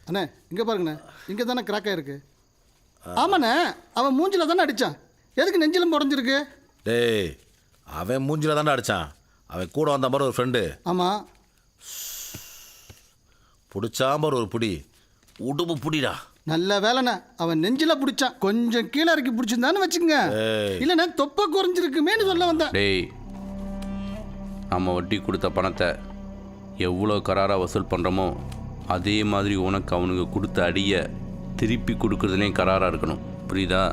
அண்ணே இங்கே பாருங்கண்ணே, இங்கே தானே கிராக் ஆயிருக்கு. ஆமாண்ணே, அவன் மூஞ்சில தானே அடித்தான். எதுக்கு நெஞ்சிலும் உடஞ்சிருக்கு? டேய், அவன் மூஞ்சில தானே அடித்தான். அவன் கூட வந்த மாதிரி ஒரு ஃப்ரெண்டு. ஆமாம். பிடிச்சாம்பர் ஒரு புடி உடுப்பு புடிடா. நல்ல வேலைண்ணே, அவன் நெஞ்சில் பிடிச்சான். கொஞ்சம் கீழே இறக்கி பிடிச்சிருந்தான்னு வச்சுங்க, இல்லைண்ணே தொப்பை குறைஞ்சிருக்குமேன்னு சொல்ல வந்தேன். டேய், நம்ம வட்டி கொடுத்த பணத்தை எவ்வளோ கராராக வசூல் பண்ணுறோமோ அதே மாதிரி உனக்கு அவனுக்கு கொடுத்த அடியை திருப்பி கொடுக்குறதுலேயும் கராராக இருக்கணும். புரியுதா?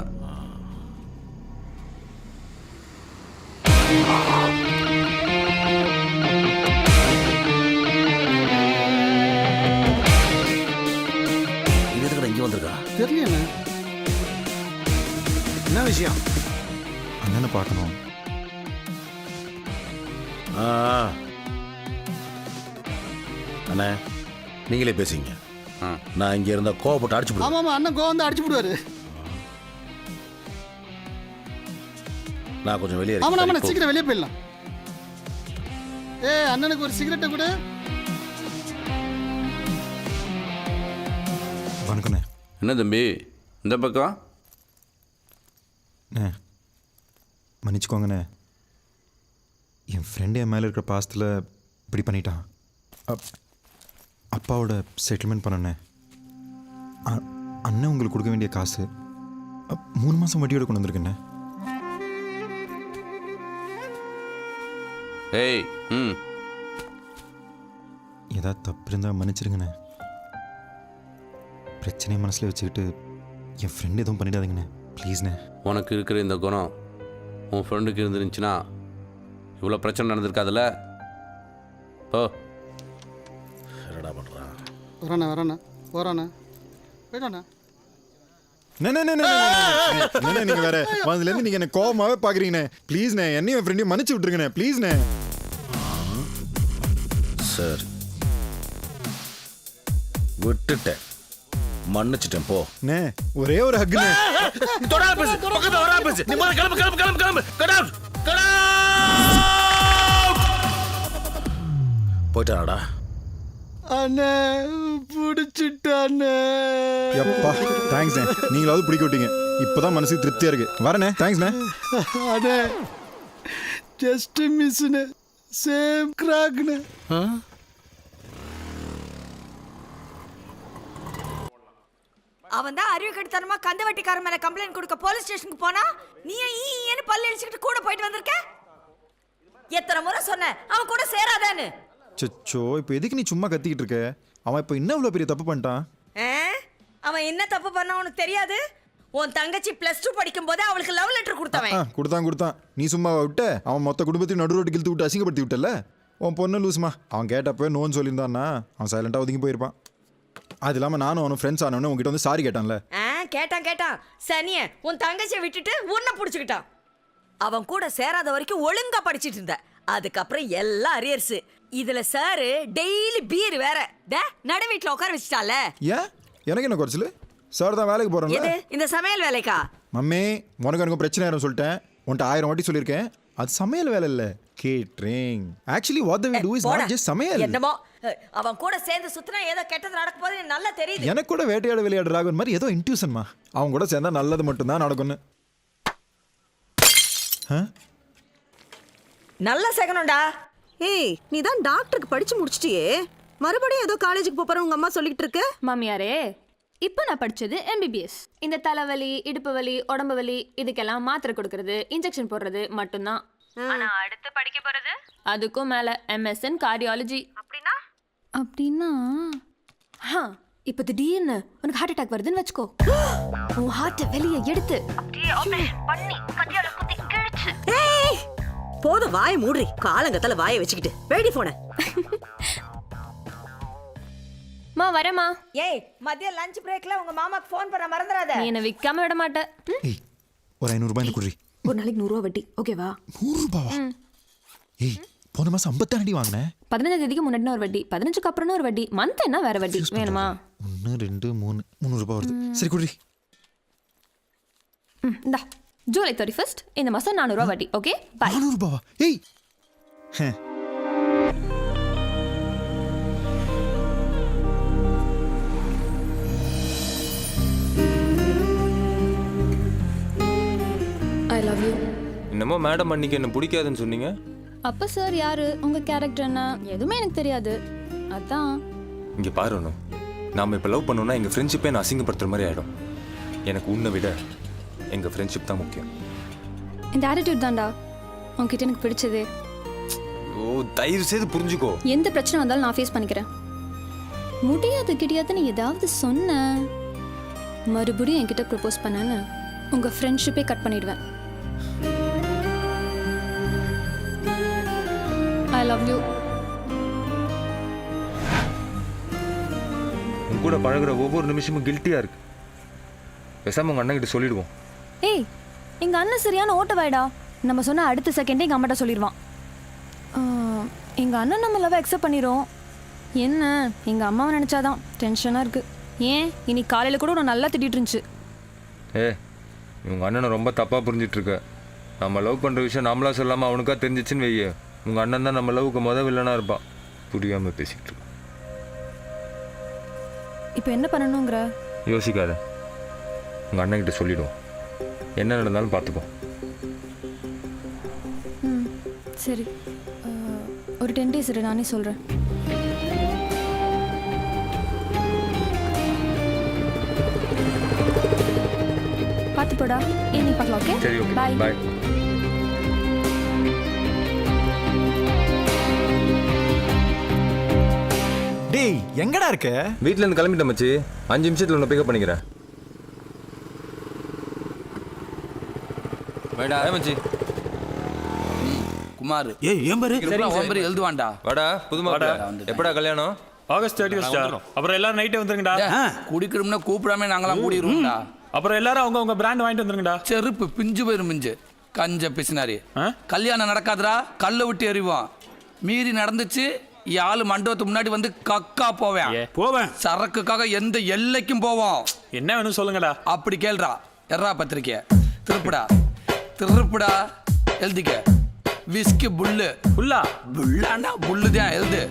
இங்கே வந்திருக்கா தெரியல. என்ன விஷயம்? அண்ணனை பார்க்கணும். அண்ணே நீங்களே பேசிங்க. நான் இங்கே இருந்த கோவப்பட்டு அடிச்சு போடுவேன். ஆமாம், அண்ணன் கோவம் வந்து அடிச்சு போடுவார். நான் கொஞ்சம் வெளியே ஆமாம் ஆமாண்ணே, சீக்கிரம் வெளியே போயிடலாம். அண்ணனுக்கு ஒரு சிகரெட்டை கூட. வணக்கண்ணே. என்ன தம்பி இந்த பக்கம்? மன்னிச்சுக்கோங்கண்ணே, என் ஃப்ரெண்டு என் மேலே இருக்கிற பாசத்தில் இப்படி பண்ணிட்டான். அப்பாவோட செட்டில்மெண்ட் பண்ணண்ணே. அண்ணன் உங்களுக்கு கொடுக்க வேண்டிய காசு 3 மாதம் வட்டியோட கொண்டு வந்திருக்கேண்ணே. ஏய், ஏதாவது தப்பு இருந்தால் மன்னிச்சிருங்கண்ணே. பிரச்சனையை மனசில் வச்சுக்கிட்டு என் ஃப்ரெண்டு எதுவும் பண்ணிடாதீங்கண்ணே, ப்ளீஸ்ண்ணே. உனக்கு இருக்கிற இந்த குணம் உன் ஃப்ரெண்டுக்கு இருந்துருந்துச்சுன்னா இவ்வளோ பிரச்சனை நடந்திருக்காதுல்ல? ஓ, என்னடா பண்ணுறான்? வராண்ணா போகிறாண்ணா போயிட்டாண்ணா. நீங்கள் வேற அதுலேருந்து நீங்கள் என்ன கோபமாகவே பார்க்குறீங்கண்ணே. ப்ளீஸ்ண்ணே, என்னையும் என் ஃப்ரெண்டையும் மன்னிச்சு விட்ருங்கண்ணே, ப்ளீஸ்ண்ணே. சரி, விட்டுட்டேன், மன்னிச்சிட்டேன், போ. ஒரே ஒரு ஹக்குண்ணே. போயிட்டாடா. அண்ணே பிடிச்சிட்டாண்ணே. எப்பா தேங்க்ஸ்ண்ணே, நீங்களாவது பிடிக்க விட்டீங்க. இப்போதான் மனசுக்கு திருப்தியாக இருக்கு. வரண்ணே, தேங்க்ஸ்ண்ணே. அண்ணே ஜஸ்ட் மிஸ்ண்ணே, சேம் கிராக்ண்ணே. அவன் தான் அறிவு கெடுத்தனமா கந்த வெட்டிக்காரன் மேல கம்ப்ளைண்ட் கொடுக்க போலீஸ் ஸ்டேஷனுக்கு போனா நீ ஏன்னு பல்ல அடிச்சுக்கிட்டு கூட போயிட்டு வந்திருக்க? எத்தனை முறை சொன்னேன் அவன் கூட சேராதான்னு. சச்சோ, இப்போ எதுக்கு நீ சும்மா கத்திக்கிட்டு இருக்க? அவன் இப்போ இன்னும் இவ்வளோ பெரிய தப்பு பண்ணிட்டான். அவன் என்ன தப்பு பண்ண உனக்கு தெரியாது? உன் தங்கச்சி +2 படிக்கும் போதே அவளுக்கு லவ் லெட்டர் கொடுத்தவன். கொடுத்தான். நீ சும்மா விட்ட, அவன் மொத்த குடும்பத்தையும் நடு ரோட்டு கிழித்து விட்டு அசிங்கப்படுத்தி விட்டல. உன் பொண்ணு லூஸ்மா. அவன் கேட்டப்போ நோன்னு சொல்லியிருந்தான்னா அவன் சைலண்டாக ஒதுங்கி போயிருப்பான். அது இல்லாமல் நானும் அவனும் ஃப்ரெண்ட்ஸ் ஆனவனே உங்ககிட்ட வந்து சாரி கேட்டான்ல. கேட்டான் சனிய உன் தங்கச்சியை விட்டுட்டு உன்னை பிடிச்சிக்கிட்டான். அவன் கூட சேராத வரைக்கும் ஒழுங்கா படிச்சிட்டு இருந்த. அதுக்கப்புறம் எல்லாம் அரியர்ஸ். இதுல சார் டெய்லி பீர் வேற நடு வீட்டுல உட்கார வச்சுட்டால. ஏன் எனக்கு என்ன குறைச்சல? சார் தான் வேலைக்கு போறேன். இந்த சமையல் வேலைக்கா? மம்மி, உனக்கு எனக்கு பிரச்சனை ஆயிரும் சொல்லிட்டேன். உன்ட்ட 1000 வாட்டி சொல்லியிருக்கேன். அது சமையல் வேலை இல்ல, catering. Actually what we do is not just சமையல். என்னமோ அவன் கூட சேர்ந்து சுத்தினா ஏதோ கெட்டது நடக்க போகுது நல்லா தெரியுது. எனக்கு கூட வேட்டையாட விளையாடு ராகவன் மாதிரி ஏதோ இன்ட்யூஷன்மா. அவன் கூட சேர்ந்தா நல்லது மட்டும் தான் நடக்கும்னு. நல்ல செகண்டா. ஏய், நீ தான் டாக்டருக்கு படிச்சு முடிச்சிட்டியே, மறுபடியும் ஏதோ காலேஜுக்கு போற உங்க அம்மா சொல்லிட்டு இருக்கு. மாமியாரே, இப்போ நான் படிச்சது MBBS. இந்த தலைவலி, இடுப்பு வலி, உடம்பு வலி இதுக்கெல்லாம் மாத்திரை கொடுக்கறது, இன்ஜெக்ஷன் போடுறது மட்டும்தான். ஆனா அடுத்து படிக்க போறது அதுக்கும் மேல MSN கார்டியாலஜி. அப்படின்னா இப்போ திடீர்னு உனக்கு ஹார்ட் அட்டாக் வருதுன்னு வச்சுக்கோ. உன் ஹார்ட்டை வெளியே எடுத்து அப்படியே ஆபரேஷன் பண்ணி கத்தியால குத்தி கிழிச்சு. ஏய், போதும் வாயை மூடுறி. காலங்கத்தால வாயை வச்சுக்கிட்டு வெடி போன. மா வரமா. ஏய், மதிய லஞ்ச் பிரேக்ல உங்க மாமாக்கு ஃபோன் பண்ண மறந்துடாத. நீ என்ன விக்காம விட மாட்ட. ஏய், ஒரு 500 ரூபாய் குடுறி. ஒரு நாளைக்கு 100 ரூபாய் வட்டி, ஓகேவா? 100 ரூபாவா? ஏய், போன மாசம் 50 அடி வாங்கினேன். 15 தேதிக்கு முன்னாடி ஒரு வட்டி, 15க்கு அப்புறம் ஒரு வட்டி, மந்த் என்ன வேற வட்டி வேணுமா? 1 2 3 300 ரூபாய் வருது. சரி குடுறி. இந்தா ஜூலை 31 இந்த மாசம் 400 ரூபாய் வட்டி. Okay bye. 400 ரூபாவா? ஏய், என்னமோ மேடம் அன்னைக்கு என்ன பிடிக்காதுன்னு சொன்னீங்க. அப்ப சார் யாரு, உங்க கேரக்டர் என்ன, எதுவுமே எனக்கு தெரியாது. அதான். இங்கே பாரு அனு, நாம் இப்போ லவ் பண்ணோம்னா எங்கள் ஃப்ரெண்ட்ஷிப்பே நான் அசிங்கப்படுத்துற மாதிரி ஆகிடும். எனக்கு உன்னை விட எங்கள் ஃப்ரெண்ட்ஷிப் தான் முக்கியம். இந்த ஆட்டிடியூட் தான்டா உங்ககிட்ட எனக்கு பிடிச்சது. ஓ, தயவு செய்து புரிஞ்சுக்கோ. எந்த பிரச்சனை வந்தாலும் நான் ஃபேஸ் பண்ணிக்கிறேன். முடியாது கிடையாதுன்னு ஏதாவது சொன்ன மறுபடியும் என்கிட்ட ப்ரப்போஸ் பண்ணேன்னு உங்க ஃப்ரெண்ட்ஷிப்பே கட் பண்ணிடுவேன். I love you. உன் கூட பழகுற ஒவ்வொரு நிமிஷமும் கில்ட்டியாக இருக்கு. பேசாமல் உங்கள் அண்ணன் கிட்ட சொல்லிடுவோம். ஏய், எங்க அண்ணன் சரியான ஓட்டவாய்டா. நம்ம சொன்ன அடுத்த செகண்டே எங்க அம்மாட்ட சொல்லிடுவான். எங்க அண்ணன் நம்ம லவ் அக்செப்ட் பண்ணிடும். என்ன, எங்க அம்மாவை நினைச்சாதான் டென்ஷனா இருக்கு. ஏன், இன்னைக்கு காலையில கூட நான் நல்லா திட்டிட்டு இருந்துச்சு. உங்கள் அண்ணனை ரொம்ப தப்பாக புரிஞ்சிட்ருக்க. நம்ம லவ் பண்ணுற விஷயம் நம்மளா சொல்லாமல் அவனுக்கா தெரிஞ்சிச்சுன்னு வைய, உங்கள் அண்ணன் தான் நம்ம லவ்வுக்கு வில்லனாக இருப்பான். புரியாமல் பேசிக்கிட்டு இருக்கான். இப்போ என்ன பண்ணணுங்கிற? யோசிக்காத, உங்கள் அண்ணன் கிட்ட சொல்லிடுவோம். என்ன நடந்தாலும் பார்த்துப்போம். சரி, ஒரு 10 days இரு, நானே சொல்கிறேன். பார்த்து போடா, ஈவினிங் பார்க்கலாம். ஓகே, சரி, ஓகே, பாய். பாய். டேய் எங்கடா இருக்க? வீட்டில் இருந்து கிளம்பிட்டேன் மச்சி. 5 நிமிஷத்தில் உன்னை பிக்கப் பண்ணிக்கிறேன். வேடா மச்சி. குமார், ஏய் ஏன் பாரு ஒம்பரி எழுதுவான்டா. வாடா புதுமா. எப்படா கல்யாணம்? ஆகஸ்ட் 31 அப்புறம் எல்லாரும் நைட்டே வந்துருங்கடா. குடிக்கிறோம்னா கூப்பிடாம நாங்களாம் கூடிடுவோம்டா. அப்புறம் எல்லாரும் அவங்க பிராண்ட் வாங்கிட்டு வந்துருங்கடா. செருப்பு பிஞ்சு போயிரும் மிஞ்சு. கஞ்ச பிசினாரி. கல்யாணம் நடக்காதுடா, கல்லை விட்டு எறிவோம். மீறி நடந்துச்சு, யாழ் மண்டபத்துக்கு முன்னாடி வந்து கக்கா போவேன். சரக்குக்காக எந்த எல்லைக்கும் போவோம். என்ன வேணும் சொல்லுங்கடா. அப்படி கேள்றா. எர்ரா பத்திரிக்கை திருப்புடா எழுதிக்க. விஸ்கி புல்லு. புல்லாண்டா புல்லுதான் எழுது.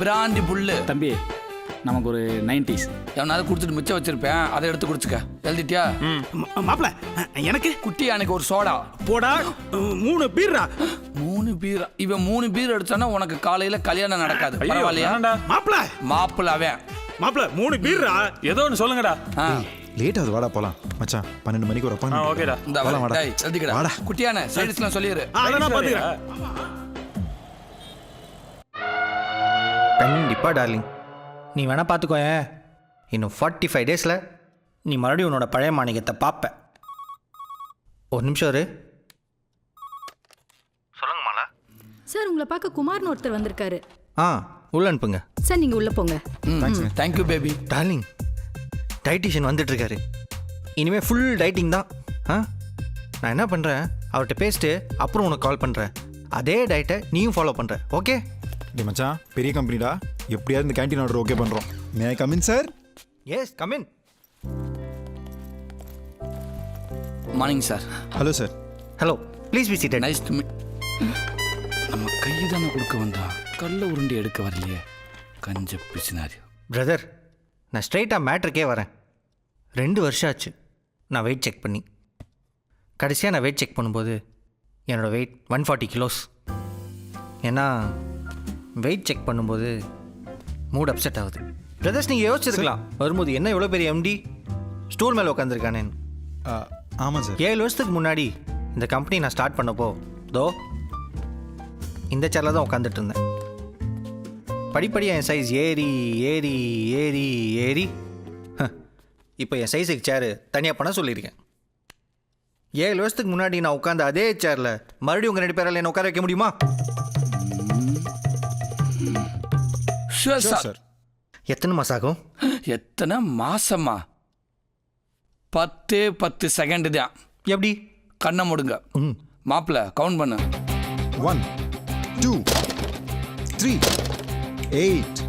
பிராண்டி புல்லு. தம்பி, நமக்கு ஒரு 90s எவனாவது குடிச்சிட்டு மிச்சம் வச்சிருப்பேன், அதை எடுத்து குடிச்சுக்க. எழுதிட்டியா? மாப்ள, எனக்கு குட்டி எனக்கு ஒரு சோடா போடா. 3 பீர்ரா. 3 பீர். இவன் 3 பீர் அடிச்சானா உனக்கு காலையில கல்யாணம் நடக்காது. பரவாயில்லையா? மாப்பிள்ள அவன். மாப்ள 3 பீர்ரா. ஏதோ ஒன்று சொல்லுங்கடா. லேட் ஆகுது, வாடா போலாம். மச்சான் 12 மணிக்கு ஒரு அப்பாயின்மெண்ட். ஓகேடா. இந்த வாடா. டேய் எழுதிக்கடா. வாடா. குட்டியான சைடுஸ்லாம் சொல்லிரு. அதெல்லாம் பாத்துக்கறேன். கண்டிப்பா டார்லிங், நீ வேணா பார்த்துக்கோயே. இன்னும் 45 daysல நீ மறுபடியும் உன்னோட பழைய மாணிக்கத்தை பார்ப்ப. ஒரு நிமிஷம் இரு. சொல்லுங்க மாலா. சார், உங்களை பார்க்க குமார்னு ஒருத்தர் வந்திருக்காரு. உள்ள அனுப்புங்க. சார், நீங்க உள்ள போங்க. Thank you baby. டார்லிங், டைட்டிஷியன் வந்துட்டு இருக்காரு. இனிமேல் ஃபுல் டைட்டிங் தான். நான் என்ன பண்ணுறேன், அவர்கிட்ட பேசிட்டு அப்புறம் உனக்கு கால் பண்ணுறேன். அதே டயட்டை நீயும் ஃபாலோ பண்ணுற. ஓகே? டே மச்சான், பெரிய கம்பெனிடா. எப்படியாவது இந்த கேண்டீன் ஆர்டர் ஓகே பண்ணுறோம். May I come in sir? Yes, come in. Morning sir. Hello sir. Hello, please be seated. Nice to meet. நம்ம கையை தானே கொடுக்க வந்தா, கல்ல உருண்டி எடுக்க வரலையே. கஞ்ச பிசினாரி. பிரதர், நான் ஸ்ட்ரைட்டாக மேட்ருக்கே வரேன். 2 வருஷம் ஆச்சு நான் வெயிட் செக் பண்ணி. கடைசியாக நான் வெயிட் செக் பண்ணும்போது என்னோடய வெயிட் 140 kilos. ஏன்னா வெயிட் செக் பண்ணும்போது மூட் அப்செட் ஆகுது. பிரதர்ஸ், நீங்கள் யோசிச்சிருக்கலாம் வரும்போது என்ன எவ்வளோ பெரிய எம்டி ஸ்டூல் மேலே உட்காந்துருக்கானேன்னு. ஆமாம் சார். 7 வருஷத்துக்கு முன்னாடி இந்த கம்பெனி நான் ஸ்டார்ட் பண்ணப்போ இந்த சேரில் தான் உட்காந்துட்டு இருந்தேன். படிப்படியாக என் சைஸ் ஏறி ஏறி ஏறி ஏறி இப்போ என் சைஸுக்கு சேரு தனியாக பண்ண சொல்லியிருக்கேன். 7 வருஷத்துக்கு முன்னாடி நான் உட்காந்த அதே சேரில் மறுபடியும் உங்கள் 2 பேரால் என்ன உட்கார வைக்க முடியுமா? சார். எத்தனை மாதம் ஆகும்? எத்தனை மாசமா? 10 செகண்ட் தான். எப்படி? கண்ணை மூடுங்க. மாப்பிள்ள கவுண்ட் பண்ணு. 1 2 3 8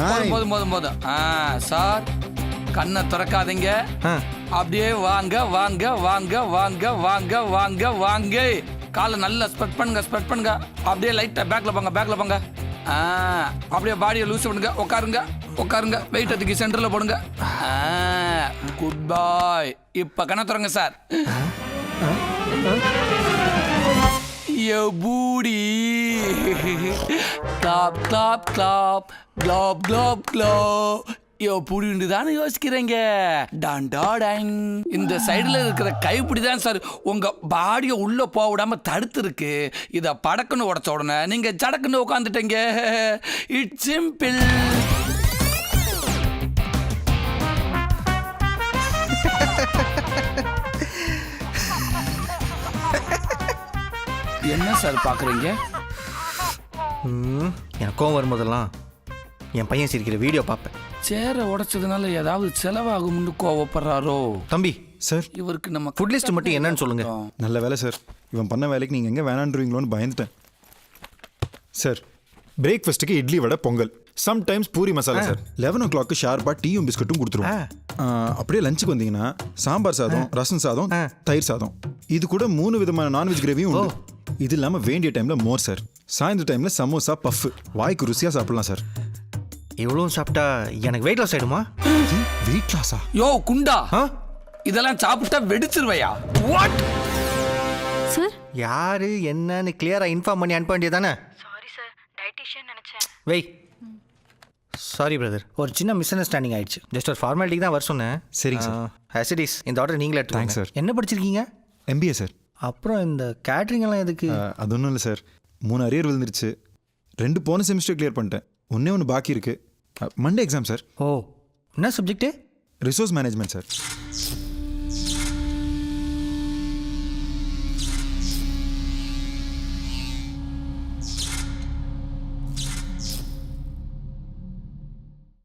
9. போதும். சார், கண்ணை திறக்காதீங்க. அப்படியே வாங்க வாங்க வாங்க வாங்க வாங்க வாங்க வாங்க. காலை நல்லா ஸ்ப்ரெட் பண்ணுங்க. அப்படியே லைட்டா பேக்ல போங்க. அப்படியே பாடியை லூஸ் பண்ணுங்க. உட்காருங்க. வெயிட் அதுக்கு சென்டர்ல போடுங்க. Good bye. இப்ப கண்ணை திறங்க sir. Yo booty. Clap, clap, clap. Glop, glop, glop. யோ புடிண்டு தானே யோசிக்கிறீங்க. டாண்டாடாங். இந்த சைடில் இருக்கிற கைப்பிடி தான் சார் உங்கள் பாடியை உள்ளே போக விடாம தடுத்து இருக்கு. இதை படக்குன்னு உடச்ச உடனே நீங்கள் சடக்குன்னு உட்காந்துட்டீங்க. It's simple. என்ன சார் பார்க்குறீங்க? எனக்கு கோவம் வரும்போதெல்லாம் என் பையன் சிரிக்கிற வீடியோ பார்ப்பேன். சேரை உடைச்சதுனால ஏதாவது செலவாகும்னு கோவப்படுறாரோ? தம்பி சார், இவருக்கு நம்ம ஃபுட் லிஸ்ட் மட்டும் என்னன்னு சொல்லுங்க. நல்ல வேலை சார், இவன் பண்ண வேலைக்கு நீங்கள் எங்கே வேணான்றீங்களோன்னு பயந்துட்டேன். சார், பிரேக்ஃபாஸ்ட்டுக்கு idli vada pongal, sometimes puri masala sir. 11 o'clock ஷார்ப்பாக டீயும் பிஸ்கட்டும் கொடுத்துருவோம். அப்படியே லஞ்சுக்கு வந்தீங்கன்னா சாம்பார் சாதம், ரசம் சாதம், தயிர் சாதம், இது கூட 3 விதமான நான்வெஜ் கிரேவியும் உண்டு. இது இல்லாமல் வேண்டிய டைமில் மோர் சார். சாயந்தர டைமில் சமோசா, பஃப், வாய்க்கு ருசியாக சாப்பிடலாம் சார். இவ்வளோ சாப்பிட்டா எனக்கு வெயிட் லாஸ் ஆகிடுமா? வெயிட் லாஸா? யோ குண்டா, இதெல்லாம் சாப்பிட்டா வெடிச்சிருவையா? What sir? யாரு என்னன்னு கிளியராக இன்ஃபார்ம் பண்ணி அனுப்ப வேண்டியதானே? சாரி சார், டயட்டிஷியன் நினைச்சேன். வெய், சாரி பிரதர், ஒரு சின்ன மிஸ் அண்டர்ஸ்டாண்டிங் ஆயிடுச்சு. ஜஸ்ட் ஒரு ஃபார்மாலிட்டிக்கு தான் வர சொன்னேன். சரிங்க சார். ஆசிடிஸ் இந்த ஆர்டர் நீங்களே Thanks, எடுத்துங்க sir. சார். என்ன படிச்சிருக்கீங்க? MBA sir. அப்புறம் இந்த கேட்ரிங் எல்லாம் எதுக்கு? அது ஒன்றும் இல்லை சார், 3 அரியர் விழுந்துருச்சு. 2 போன செமிஸ்டர் கிளியர் பண்ணிட்டேன். ஒன்று பாக்கி இருக்கு. Monday exam sir. ஓ, என்ன சப்ஜெக்ட்டு? Resource management sir.